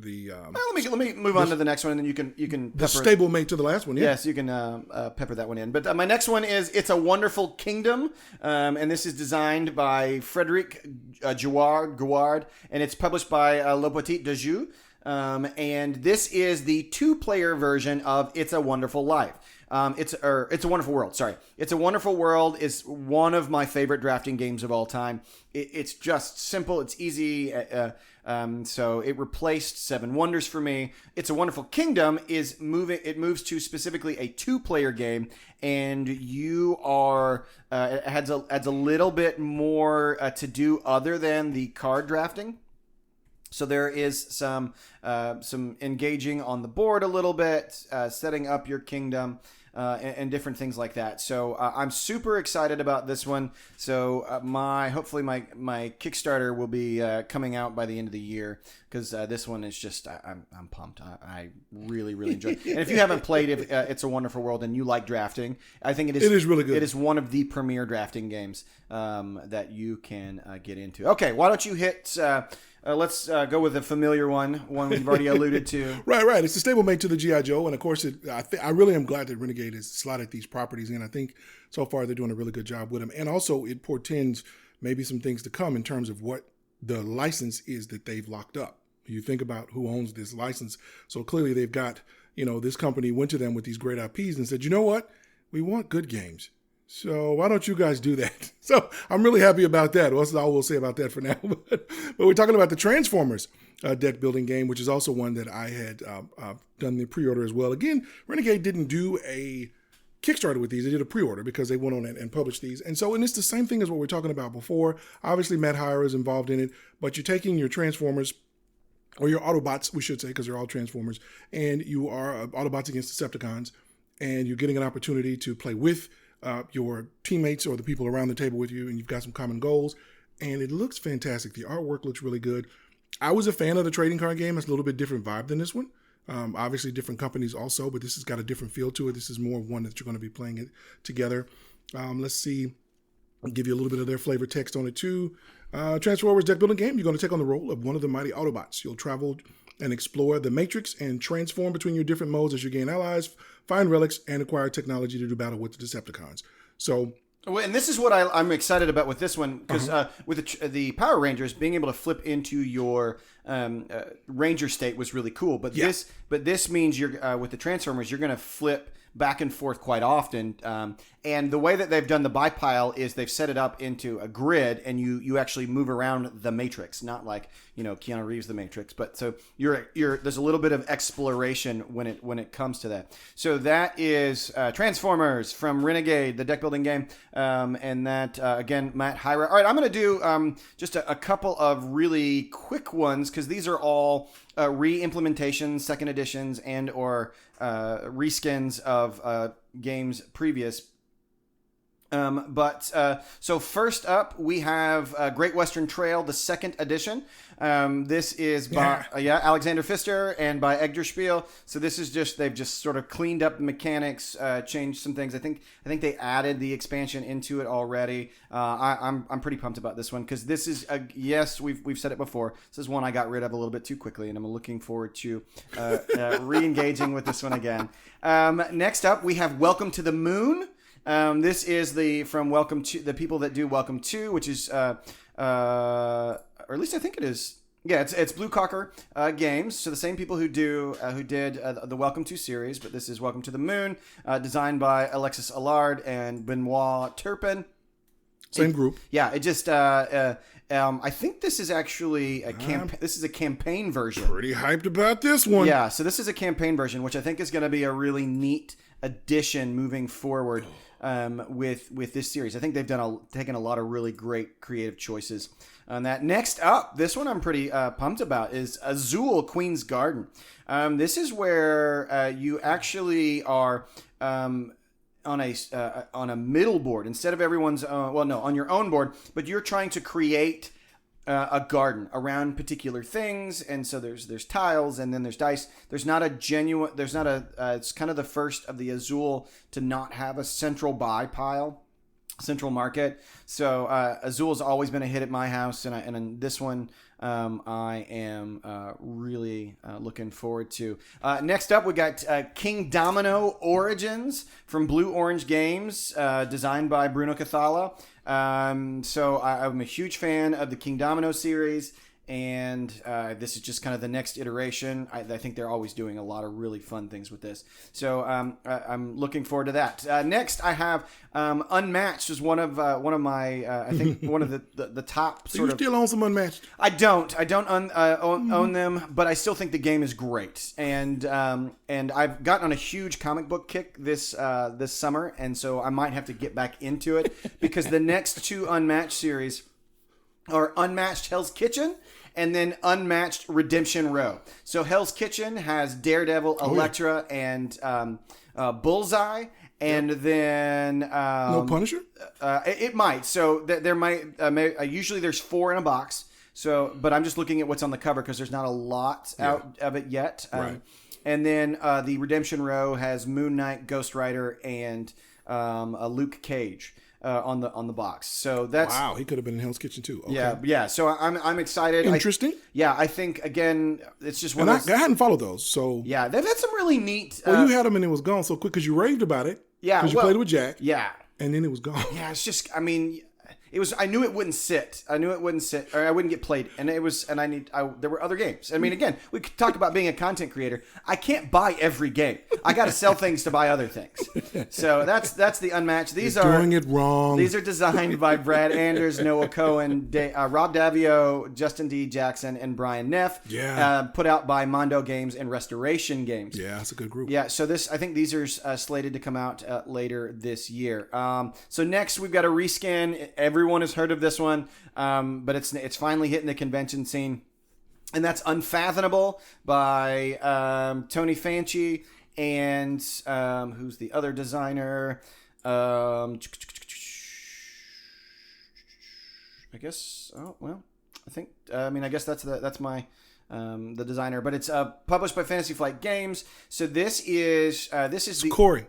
let me move on to the next one, and then you can the stablemate to the last one. Yeah. Yes, you can pepper that one in. But my next one is It's a Wonderful Kingdom, and this is designed by Frederic Gouard, and it's published by Le Petit de Jeu. And this is the 2-player version of It's a Wonderful Life. It's a Wonderful World. Sorry, It's a Wonderful World is one of my favorite drafting games of all time. It's just simple. It's easy. So it replaced Seven Wonders for me. It's a Wonderful Kingdom is moving. It moves to specifically a 2-player game, and you are it adds a little bit more to do other than the card drafting. So there is some engaging on the board a little bit, setting up your kingdom, and different things like that. So I'm super excited about this one. So hopefully my Kickstarter will be coming out by the end of the year, because this one is just I'm pumped. I really enjoy it. And if you haven't played It's a Wonderful World and you like drafting, I think it is really good. It is one of the premier drafting games that you can get into. Okay, why don't you hit? Let's go with a familiar one we've already alluded to. Right. It's the stablemate to the G.I. Joe, and of course, I really am glad that Renegade has slotted these properties in. I think so far they're doing a really good job with them, and also it portends maybe some things to come in terms of what the license is that they've locked up. You think about who owns this license, so clearly they've got, this company went to them with these great IPs and said, you know what, we want good games. So why don't you guys do that? So I'm really happy about that. Well, that's all we'll say about that for now. But we're talking about the Transformers deck building game, which is also one that I had done the pre-order as well. Again, Renegade didn't do a Kickstarter with these. They did a pre-order because they went on and published these. And it's the same thing as what we were talking about before. Obviously, Matt Hire is involved in it, but you're taking your Transformers, or your Autobots, we should say, because they're all Transformers, and you are Autobots against Decepticons, and you're getting an opportunity to play with your teammates or the people around the table with you, and you've got some common goals, and it looks fantastic. The artwork looks really good. I was a fan of the trading card game. It's a little bit different vibe than this one. Obviously different companies also, but this has got a different feel to it. This is more one that you're going to be playing it together. Let's see. I'll give you a little bit of their flavor text on it too. Transformers deck building game. You're going to take on the role of one of the mighty Autobots. You'll travel and explore the Matrix and transform between your different modes as you gain allies, find relics, and acquire technology to do battle with the Decepticons. So, and this is what I'm excited about with this one, because with the Power Rangers, being able to flip into your Ranger state was really cool. But this means you're with the Transformers, you're going to flip back and forth quite often. And the way that they've done the bipile is they've set it up into a grid, and you actually move around the Matrix, not like Keanu Reeves the Matrix, but so there's a little bit of exploration when it comes to that. So that is Transformers from Renegade, the deck building game, and that again, Matt Hire. All right, I'm going to do just a couple of really quick ones, because these are all re-implementations, second editions, and or reskins of games previous. So first up, we have Great Western Trail, the second edition. This is by Alexander Pfister and by Edgar Spiel. So this is they've just sort of cleaned up the mechanics, changed some things. I think they added the expansion into it already. I'm pretty pumped about this one, because this is we've said it before. This is one I got rid of a little bit too quickly, and I'm looking forward to re-engaging with this one again. Next up, we have Welcome to the Moon. This is from Welcome to the people that do Welcome to, which is, or at least I think it is. Yeah, it's Blue Cocker Games. So the same people who did the Welcome to series, but this is Welcome to the Moon, designed by Alexis Allard and Benoit Turpin. Same group. Yeah, it just I think this is actually this is a campaign version. Pretty hyped about this one. Yeah, so this is a campaign version, which I think is going to be a really neat addition moving forward with this series. I think they've taken a lot of really great creative choices on that. Next up, this one I'm pretty pumped about is Azul Queen's Garden. This is where you actually are on a middle board instead of everyone's on your own board, but you're trying to create a garden around particular things, and so there's tiles, and then there's dice. It's kind of the first of the Azul to not have a central central market. So Azul has always been a hit at my house, and in this one I am really looking forward to. Next up, we got Kingdomino Origins from Blue Orange Games, designed by Bruno Cathala. So I'm a huge fan of the Kingdomino series, and this is just kind of the next iteration. I think they're always doing a lot of really fun things with this. So I'm looking forward to that. Next, I have Unmatched, is one of my I think one of the top So you still own some Unmatched? I don't own them, but I still think the game is great, and I've gotten on a huge comic book kick this summer, and so I might have to get back into it because the next two Unmatched series are Unmatched Hell's Kitchen and then Unmatched Redemption Row. So Hell's Kitchen has Daredevil, Elektra, and Bullseye. And then no Punisher. It might. So there might. Usually there's 4 in a box. So, but I'm just looking at what's on the cover because there's not a lot out of it yet. Right. And then the Redemption Row has Moon Knight, Ghost Rider, and a Luke Cage on the box. So that's wow. He could have been in Hell's Kitchen too. Okay. Yeah. So I'm excited. Interesting. I think again, it's just one. I hadn't followed those. So yeah, they've had some really neat. Well, you had them and it was gone so quick because you raved about it. Yeah, because you played with Jack. Yeah, and then it was gone. Yeah, it's just. I mean, it was. I knew it wouldn't sit. Or I wouldn't get played. And it was. And there were other games. I mean, again, we could talk about being a content creator. I can't buy every game. I got to sell things to buy other things. So that's the Unmatched. You're doing it wrong. These are designed by Brad Anders, Noah Cohen, Rob Davio, Justin D. Jackson, and Brian Neff. Yeah. Put out by Mondo Games and Restoration Games. Yeah, that's a good group. Yeah. So I think these are slated to come out later this year. So next we've got a reskin. Everyone has heard of this one, but it's finally hitting the convention scene, and that's Unfathomable by Tony Fanchi and who's the other designer? I guess. Oh well, I think. I guess that's my the designer, but it's published by Fantasy Flight Games. So this is Corey.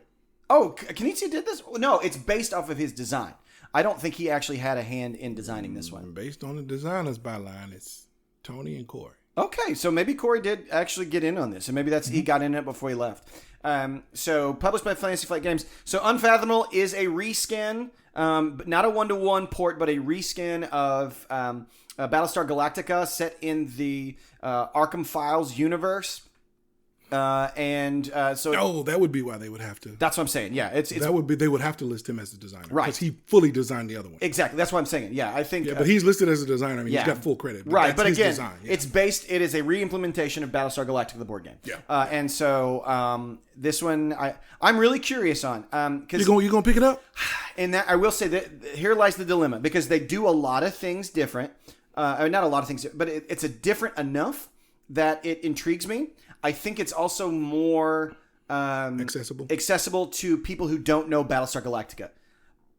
Oh, Kenichi did this? No, it's based off of his design. I don't think he actually had a hand in designing this one. Based on the designer's byline, it's Tony and Corey. Okay, so maybe Corey did actually get in on this, and maybe he got in it before he left. So published by Fantasy Flight Games. So Unfathomable is a reskin, but not a 1-to-1 port, but a reskin of Battlestar Galactica set in the Arkham Files universe. So that would be why they would have to. That's what I'm saying. Yeah, they would have to list him as the designer, right? Because he fully designed the other one. Exactly. That's what I'm saying. Yeah, I think. Yeah, but he's listed as a designer. I mean, he's got full credit. Right, but again, design, it's based. It is a re-implementation of Battlestar Galactica, the board game. Yeah. And so this one, I'm really curious on. Cause you gonna pick it up? And that I will say that here lies the dilemma, because they do a lot of things different. Not a lot of things, but it's a different enough that it intrigues me. I think it's also more accessible to people who don't know Battlestar Galactica.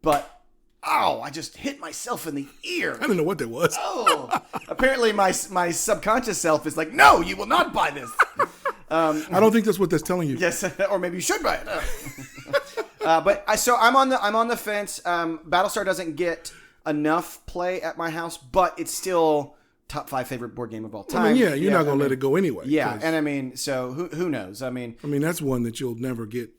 But I just hit myself in the ear. I didn't know what that was. Apparently my subconscious self is like, no, you will not buy this. I don't think that's what that's telling you. Yes, or maybe you should buy it. But I'm on the fence. Battlestar doesn't get enough play at my house, but it's still top 5 favorite board game of all time. You're not going to let it go anyway. Yeah, and so who knows? I mean, that's one that you'll never get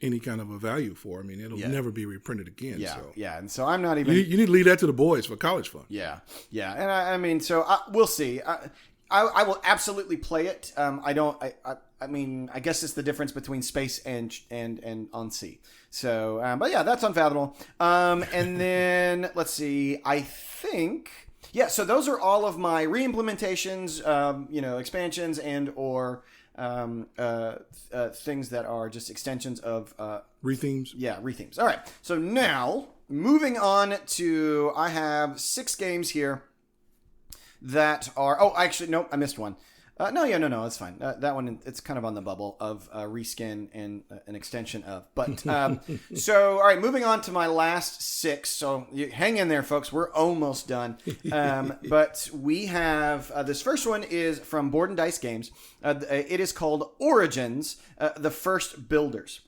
any kind of a value for. It'll never be reprinted again. Yeah, so. yeah, and so I'm not even. You need to leave that to the boys for college fun. Yeah, and we'll see. I will absolutely play it. I guess it's the difference between space and on sea. So, but yeah, that's Unfathomable. And then let's see. I think Yeah, so those are all of my re-implementations, expansions and or things that are just extensions of Rethemes. Yeah, rethemes. All right. So now moving on to I have 6 games here that are. Oh, actually, nope, I missed one. No, it's fine. That one, it's kind of on the bubble of reskin and an extension of. But so, all right, moving on to my last 6. So hang in there, folks. We're almost done. But we have this first one is from Board and Dice Games. It is called Origins: The First Builders.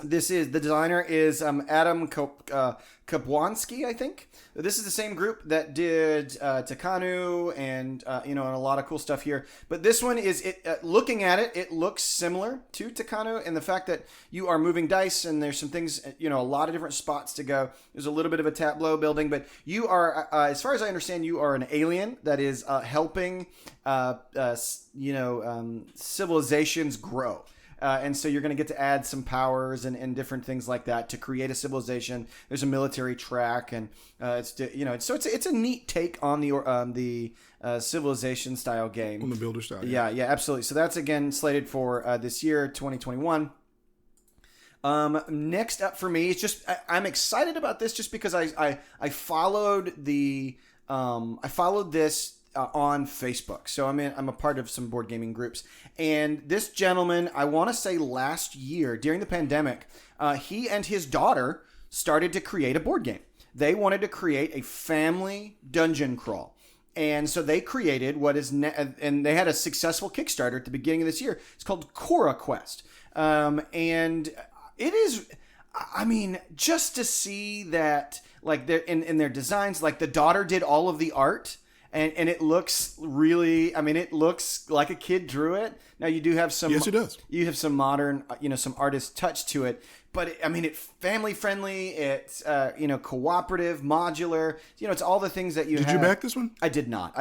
This is the designer is Adam Kapwanski, I think. This is the same group that did Takanu and and a lot of cool stuff here. But this one is looking at it, it looks similar to Takanu in the fact that you are moving dice and there's some things, a lot of different spots to go. There's a little bit of a tableau building, but you are, as far as I understand, you are an alien that is helping civilizations grow. And so you're going to get to add some powers and different things like that to create a civilization. There's a military track, and it's a neat take on the civilization style game. On the builder style. Yeah, absolutely. So that's again slated for this year, 2021. Next up for me, it's just I'm excited about this just because I followed this on Facebook. So I'm a part of some board gaming groups. And this gentleman, I want to say last year during the pandemic, he and his daughter started to create a board game. They wanted to create a family dungeon crawl. And so they created and they had a successful Kickstarter at the beginning of this year. It's called Cora Quest. And it is, just to see that, like, in their designs, like the daughter did all of the art. And it looks really, it looks like a kid drew it. Now you do have some. Yes, it does. You have some modern, some artist touch to it. But it's family friendly. It's cooperative, modular. It's all the things that you. Did you back this one? I did not.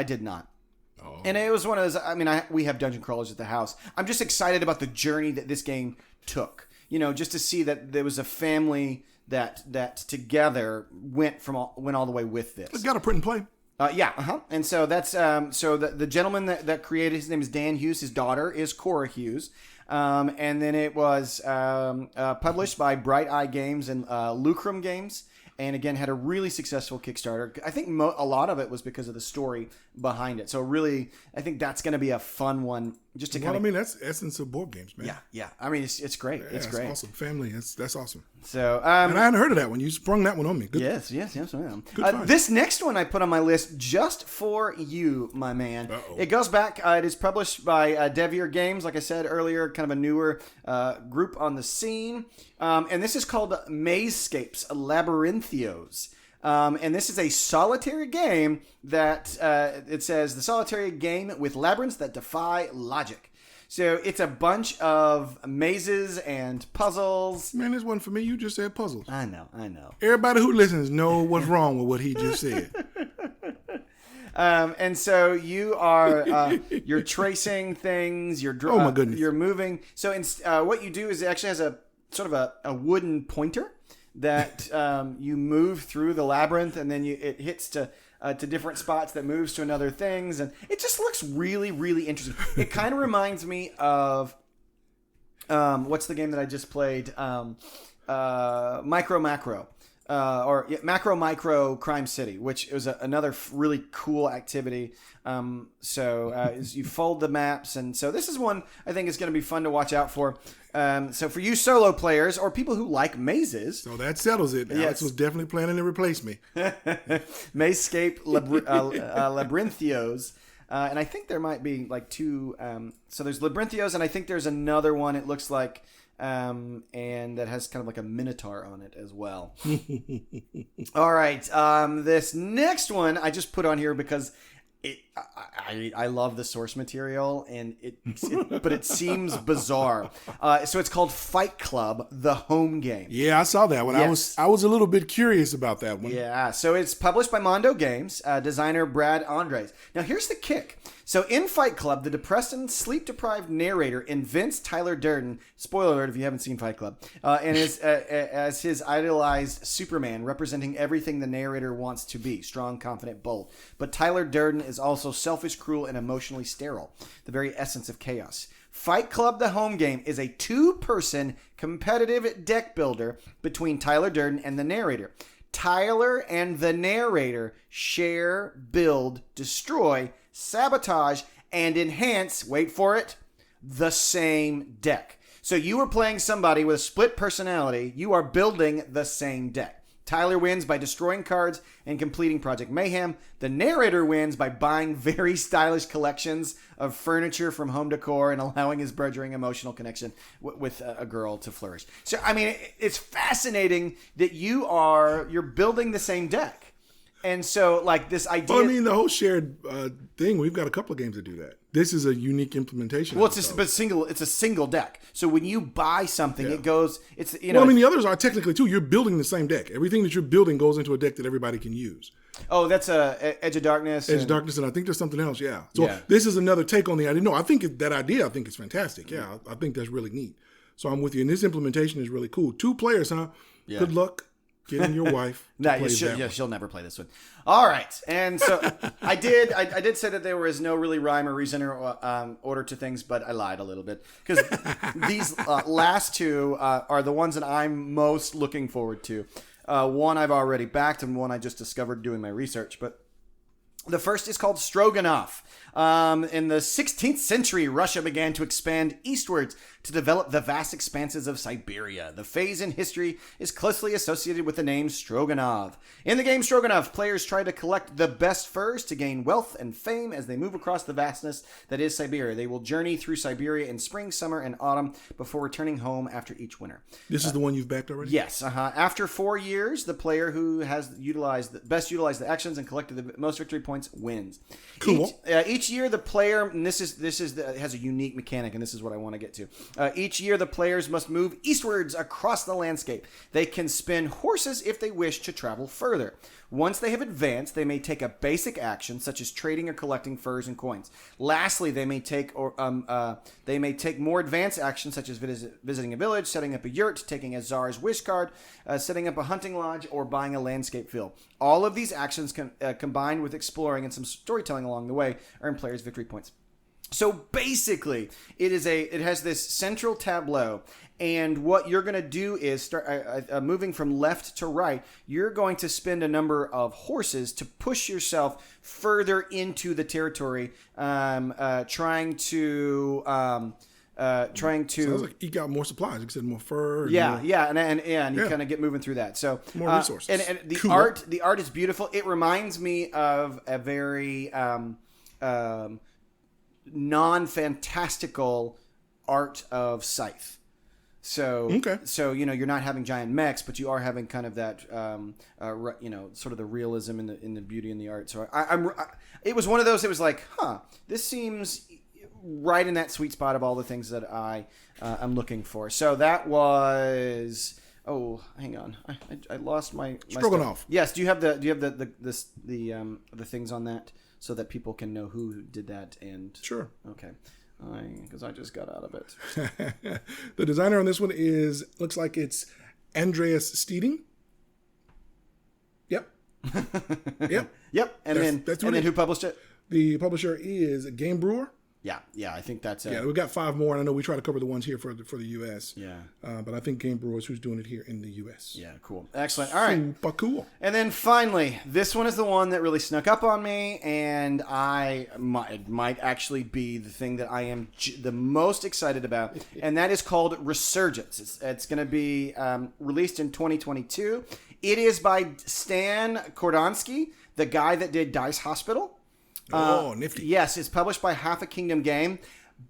Oh. And it was one of those. We have dungeon crawlers at the house. I'm just excited about the journey that this game took. Just to see that there was a family that together went all the way with this. It's got a print and play. And so that's so the gentleman that created, his name is Dan Hughes. His daughter is Cora Hughes. And then it was published by Bright Eye Games and Lucrum Games. And again, had a really successful Kickstarter. I think a lot of it was because of the story behind it. So really, I think that's going to be a fun one. Just to that's the essence of board games, man. Yeah. It's great. Yeah, it's great. Awesome. Family. That's awesome. So, and I hadn't heard of that one. You sprung that one on me. Good. Yes. Good this next one I put on my list just for you, my man. Uh-oh. It goes back. It is published by VanRyder Games, like I said earlier, kind of a newer group on the scene. And this is called MazeScape's Labyrinthios. And this is a solitary game that it says the solitary game with labyrinths that defy logic. So it's a bunch of mazes and puzzles. Man, this one for me. You just said puzzles. I know. Everybody who listens know what's wrong with what he just said. And so you are you're tracing things. You're oh my goodness. You're moving. So what you do is it actually has a sort of a wooden pointer that you move through the labyrinth, and then it hits to different spots that moves to another things, and it just looks really, really interesting. It kind of reminds me of what's the game that I just played? Macro Crime City, which was another really cool activity. You fold the maps, and so this is one I think is going to be fun to watch out for. So for you solo players or people who like mazes, so that settles it. Alex was definitely planning to replace me. MazeScape Labyrinthios. And I think there might be like 2. So there's Labyrinthios, and I think there's another one. It looks like, and that has kind of like a minotaur on it as well. All right. This next one I just put on here because I love the source material, and but it seems bizarre. So it's called Fight Club, the home game. Yeah, I saw that one. Yes. I was a little bit curious about that one. Yeah, so it's published by Mondo Games, designer Brad Andres. Now here's the kick. So in Fight Club, the depressed and sleep-deprived narrator invents Tyler Durden, spoiler alert if you haven't seen Fight Club, and as his idolized Superman, representing everything the narrator wants to be, strong, confident, bold. But Tyler Durden is also selfish, cruel, and emotionally sterile, the very essence of chaos. Fight Club, the home game, is a two-person competitive deck builder between Tyler Durden and the narrator. Tyler and the narrator share, build, destroy, sabotage, and enhance, wait for it, the same deck. So you are playing somebody with a split personality. You are building the same deck. Tyler wins by destroying cards and completing Project Mayhem. The narrator wins by buying very stylish collections of furniture from home decor and allowing his burgeoning emotional connection with a girl to flourish. So, I mean, it's fascinating that you're building the same deck. And so, like, this idea... Well, I mean, the whole shared thing, we've got a couple of games that do that. This is a unique implementation. Well, it's a single deck. So when you buy something, it goes... Well, I mean, the others are technically, too. You're building the same deck. Everything that you're building goes into a deck that everybody can use. Oh, that's Edge of Darkness. Edge of Darkness, and I think there's something else, yeah. So this is another take on the idea. No, I think that idea, I think is fantastic. Yeah, I think that's really neat. So I'm with you. And this implementation is really cool. 2 players, huh? Yeah. Good luck getting your wife to play she'll never play this one. All right. And so I did say that there was no really rhyme or reason or order to things, but I lied a little bit. Because these last 2 are the ones that I'm most looking forward to. One I've already backed and one I just discovered doing my research. But the first is called Stroganov. In the 16th century, Russia began to expand eastwards to develop the vast expanses of Siberia. The phase in history is closely associated with the name Stroganov. In the game Stroganov, players try to collect the best furs to gain wealth and fame as they move across the vastness that is Siberia. They will journey through Siberia in spring, summer, and autumn before returning home after each winter. This is the one you've backed already? Yes. After 4 years, the player who has best utilized the actions and collected the most victory points wins. Cool. Each year, the player, and this has a unique mechanic, and this is what I want to get to. Each year, the players must move eastwards across the landscape. They can spin horses if they wish to travel further. Once they have advanced, they may take a basic action, such as trading or collecting furs and coins. Lastly, they may take more advanced actions, such as visiting a village, setting up a yurt, taking a Tsar's wish card, setting up a hunting lodge, or buying a landscape field. All of these actions combined with exploring and some storytelling along the way earn players victory points. So basically, it has this central tableau, and what you're going to do is start moving from left to right. You're going to spend a number of horses to push yourself further into the territory, trying to Sounds like eke out more supplies. You said more fur. And you kind of get moving through that. So more resources. And the art is beautiful. It reminds me of a very non-fantastical art of Scythe. So you're not having giant mechs, but you are having kind of that sort of the realism in the beauty in the art. So it was one of those. It was like, this seems right in that sweet spot of all the things that I'm looking for. So that was. Oh, hang on. I lost my Stroganov. Stuff. Yes. Do you have the things on that so that people can know who did that? And sure. Okay. Because I just got out of it. The designer on this one looks like it's Andreas Steeding. Yep. Yep. And then who published it? The publisher is Game Brewer. Yeah, I think that's it. Yeah, we've got 5 more, and I know we try to cover the ones here for the U.S. Yeah. But I think Game Brewer is who's doing it here in the U.S. Yeah, cool. Excellent. All right. Super cool. And then finally, this one is the one that really snuck up on me, and it might actually be the thing that I am the most excited about, and that is called Resurgence. It's going to be released in 2022. It is by Stan Kordonsky, the guy that did Dice Hospital. Nifty. Yes, it's published by Half a Kingdom Game.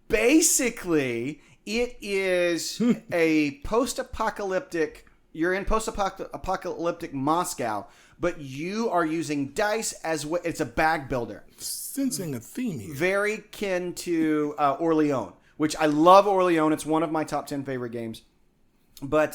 Basically, it is a post-apocalyptic You're in post-apocalyptic Moscow, but you are using dice as it's a bag builder. Sensing a theme here. Very kin to Orleans, which I love Orleans. It's one of my top 10 favorite games. But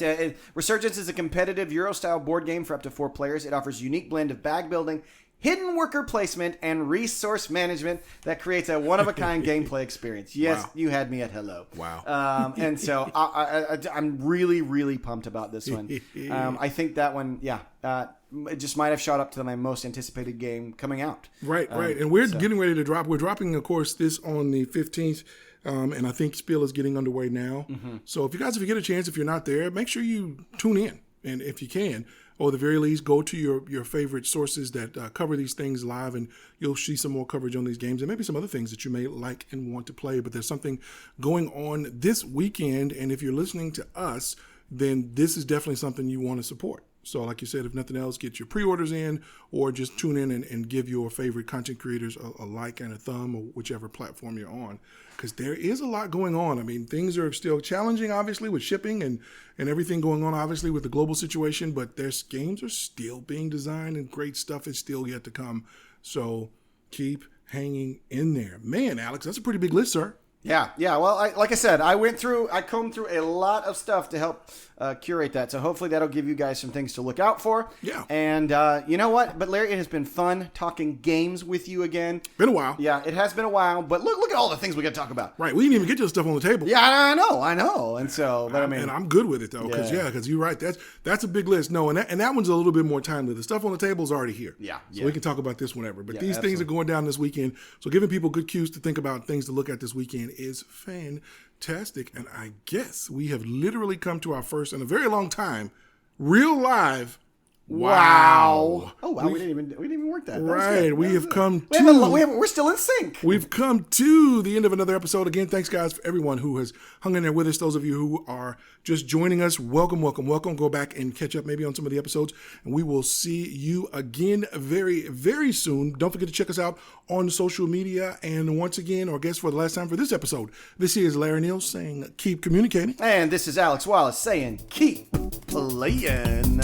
Resurgence is a competitive Euro-style board game for up to 4 players. It offers a unique blend of bag building, hidden worker placement, and resource management that creates a one-of-a-kind gameplay experience. Yes, Wow. You had me at hello. Wow. And so I'm really, really pumped about this one. I think that one, it just might have shot up to my most anticipated game coming out. Right. And we're getting ready to drop. We're dropping, of course, this on the 15th. And I think Spiel is getting underway now. Mm-hmm. So if you get a chance, if you're not there, make sure you tune in. And if you can, or at the very least, go to your favorite sources that cover these things live, and you'll see some more coverage on these games and maybe some other things that you may like and want to play. But there's something going on this weekend, and if you're listening to us, then this is definitely something you want to support. So like you said, if nothing else, get your pre-orders in, or just tune in and give your favorite content creators a like and a thumb, or whichever platform you're on, because there is a lot going on. I mean, things are still challenging, obviously, with shipping and everything going on, obviously, with the global situation, but there's games are still being designed and great stuff is still yet to come. So keep hanging in there. Man, Alex, that's a pretty big list, sir. Yeah. Well, like I said, I combed through a lot of stuff to help curate that. So hopefully that'll give you guys some things to look out for. Yeah. And you know what? But Larry, it has been fun talking games with you again. Been a while. Yeah, it has been a while. But look at all the things we got to talk about. Right. We didn't even get to the stuff on the table. Yeah, I know. And so, but and I'm good with it though, because you're right. That's a big list. No, and that one's a little bit more timely. The stuff on the table is already here. Yeah. So we can talk about this whenever. But these absolutely. things are going down this weekend. So giving people good cues to think about things to look at this weekend is fantastic. And I guess we have literally come to our first in a very long time real live. Wow. Oh wow, we didn't even work that. Right. We have come to we're still in sync. We've come to the end of another episode. Again, thanks guys for everyone who has hung in there with us. Those of you who are just joining us, welcome. Go back and catch up maybe on some of the episodes, and we will see you again very, very soon. Don't forget to check us out on social media. And once again, or I guess for the last time for this episode, this is Larry Neal saying keep communicating. And this is Alex Wallace saying keep playing.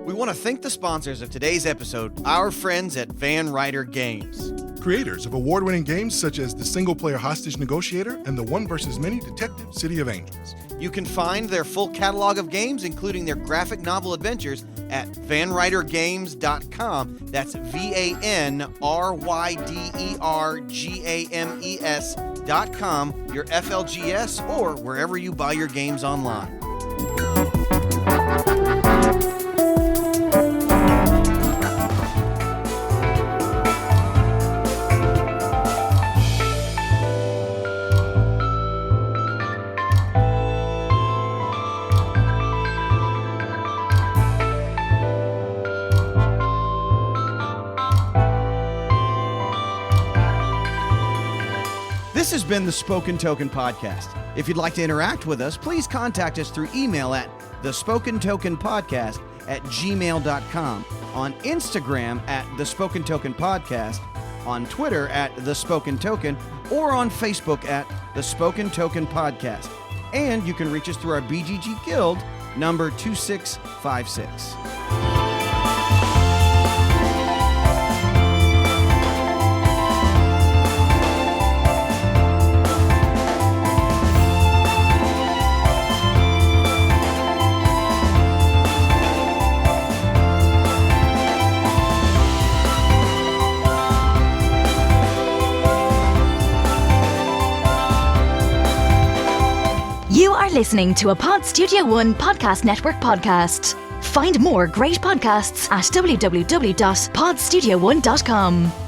We want to thank the sponsors of today's episode, our friends at VanRyder Games. Creators of award-winning games such as the single-player Hostage Negotiator and the One vs. Many Detective City of Angels. You can find their full catalog of games, including their graphic novel adventures, at VanRyderGames.com. That's VanRyderGames.com, your FLGS, or wherever you buy your games online. This has been the Spoken Token Podcast. If you'd like to interact with us, please contact us through email at thespokentokenpodcast@gmail.com, on Instagram at The Spoken Token Podcast, on Twitter at The Spoken Token, or on Facebook at The Spoken Token Podcast. And you can reach us through our BGG Guild, number 2656. You are listening to a Pod Studio One Podcast Network podcast. Find more great podcasts at www.podstudio1.com.